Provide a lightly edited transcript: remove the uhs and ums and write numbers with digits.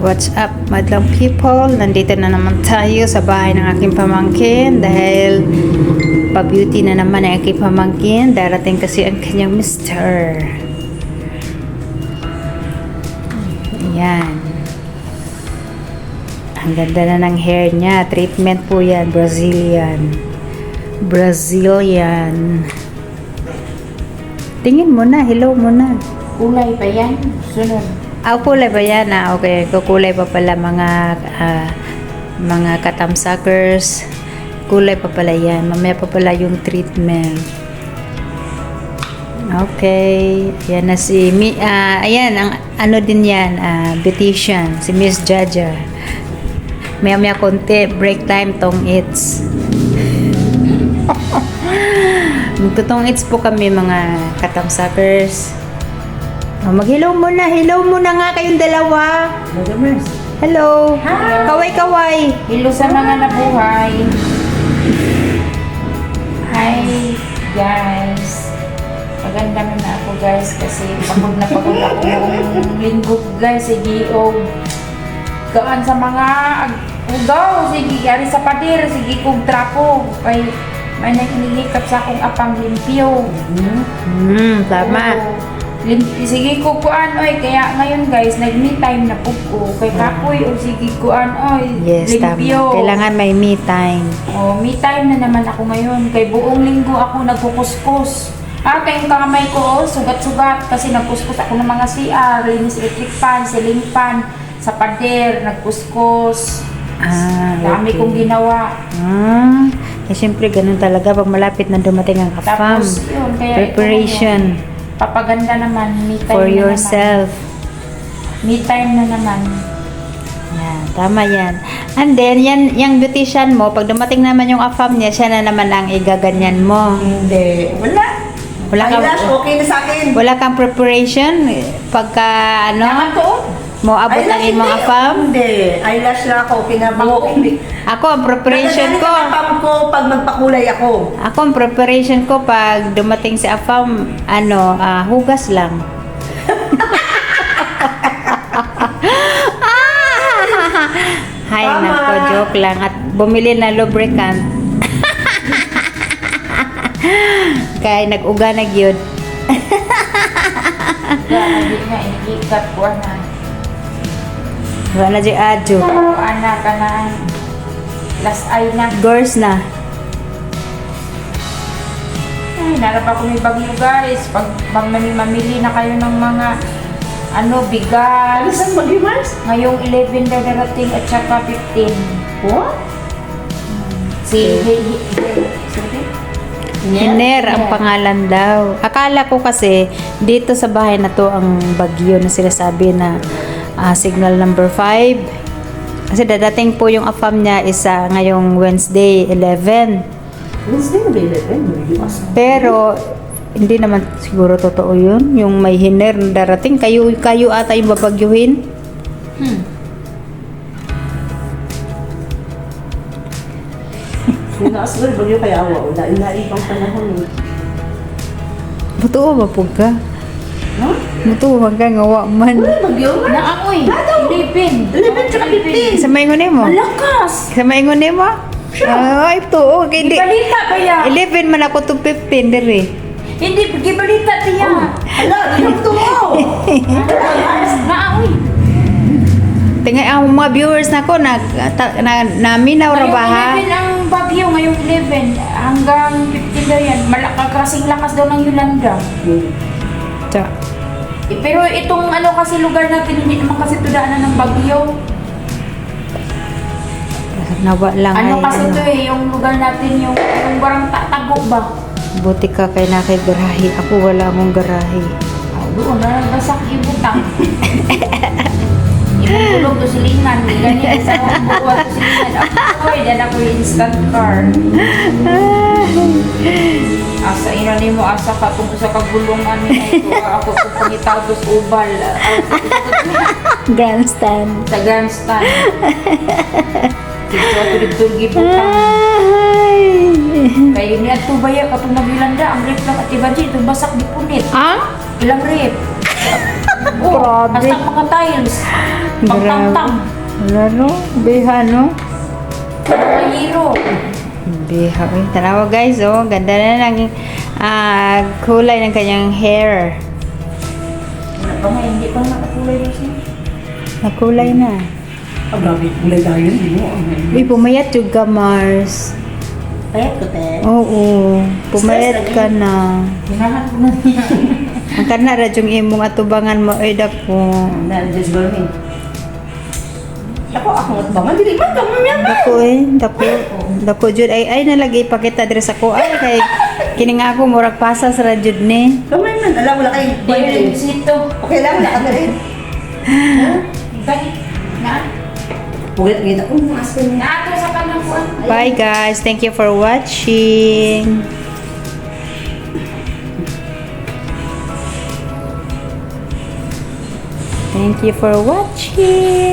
What's up, madlang people? Nandito na naman tayo sa bahay ng aking pamangkin dahil pa-beauty na naman ang aking pamangkin. Darating kasi ang kanyang mister. Ayan. Ang ganda na ng hair niya. Treatment po yan. Brazilian. Tingin mo na. Hello mo na. Kulay pa yan. Sunod. Kulay ba yan? Okay. Kukulay pa pala mga katamsakers. Kulay pa pala yan. Mamaya pa pala yung treatment. Okay. Yan na si ayan, ang ano din yan, beautician, si Miss Jaja. Maya konti, break time, tong its. Magtutong its po kami mga katamsakers. Mag-hello muna. Hello muna nga kayong dalawa. Hello. Hi. Kaway-kaway. Hello sa mga nabuhay. Hi guys. Maganda na ako guys kasi pagod na pagod ako noong linggo guys. Sige gaan sa mga ugaw. Sige ari sa pader. Sige kong trapo. Kay may nakinikap sa akong apang limpyo. Tama. Sige ko kuan oy kaya ngayon guys nag-me time na po ko kay kapoy o sige kuan oy Yes, limpyo. tama. Kailangan may me time. Me time na naman ako ngayon kay buong linggo ako nagkukuskus. Kay yung kamay ko sugat-sugat kasi nagkuskus ako ng mga CR, linis electric fan, ceiling fan, sa pader, nagkuskus. Dami okay. kong ginawa. Siyempre ganun talaga pag malapit na dumating ang AFAM. Tapos yun kaya Preparation. Papaganda naman, me time For na yourself. naman. Me time na naman. Yan, tama yan. And then, yung beautician mo, pag dumating naman yung AFAM niya, siya na naman ang igaganyan mo. Hindi. Wala kang, Eyelash, okay na sa akin. wala kang preparation pagka, Naman to? mo abot ang Eyelash, imong hindi. AFAM. Hindi. Eyelash na ako. Okay na ako. Ako, ang preparation ko. Nagagalit ko pag magpakulay ako. Ako, ang preparation ko pag dumating si AFAM, hugas lang. Hay Tama. nako, joke lang. At bumili na lubricant. Kaya nag-uga na gyud. Hindi nga, inikikat ko na. Wala na di adyo. Anak ka na. Last eye na. Girls na. Ay, narap ako may bagyo guys. Pag mamili na kayo ng mga bigas. Saan mag-imars? Ngayong 11 daw darating at saka 15. What? Hiner ang pangalan daw. Akala ko kasi dito sa bahay na to ang bagyo na sinasabi na signal number 5. Kasi dadating po yung AFAM niya isa ngayong Wednesday 11. Wednesday na ba 11? Pero hindi naman siguro totoo yun. Yung may hiner na darating. Kayo ata yung babagyuhin. Nakasiguro bagyo kaya awa. Lain pang panahon eh. Butuo ba po ka? Ha? Butuo ba ka ngawa man? Wala bagyo? Naamoy. 11. 11 tsaka 15. Sa maingon mo? Malakas. Sa maingon mo? Ay, tuo. Kaya di. Gibalita ba yan? 11 man ako to 15 diri. Hindi, gibalita tiya. Hala, ilang tumaw. Naamoy. Tingay ang mga viewers nako naminaw ra ba ha? Ngayong 11 ang bagyo, ngayong 11 hanggang 15 daw yan. Kasing lakas daw ng Yolanda. Tsa. Pero itong kasi lugar natin, hindi naman kasi tudaanan ng bagyo. Nawa lang Kasi ito yung lugar natin, yung barang tago ba? Buti ka kay nakay garahe. Ako wala akong garahe. Doon, nasasak ibutang. Ibutulog to silingan. Ganyan sa buwan to silingan. Ako, dyan ako yung instant car. Asa inani mo, asa ka kung sa kagulungan ni ito. Ako kung pangitaw dos ubal. Grandstand. Sa grandstand. Dito ako dito gibutang. Kayo ni ato baya katong nagilanda ang rip lang at ibanji ito basak di punit. Ah? Ilang rip? Grabe. Basta mga tiles. Pang-tang-tang. Wala no? Biha no? Mga hero. Biha. Uy, tanawa guys, oh. Ganda na ng kulay ng kanyang hair. Wala pa nga, hindi pa nakakulay daw siya. Nakulay na. Ang grabe, kulay dahil mo. Uy, pumayat juga, Mars. Payat ko, te. Oo. Pumayat ka na. Hinahan ko na niya. Ang kana ra yung imong atubangan mo ay dako. Na, just go me. Ako at bangan, dili man kamo yan. Dako dako. Dako jud ay nalagi ipakita diri sa ko ay kay kining ako murag pasas ra jud ni. Kamay man, alam wala kay Dili, sito. Okay lang, nakadali. Balik. Na? Pulit kita. Aspen. Naato sa kanang kuwan. Bye guys. Thank you for watching. Thank you for watching.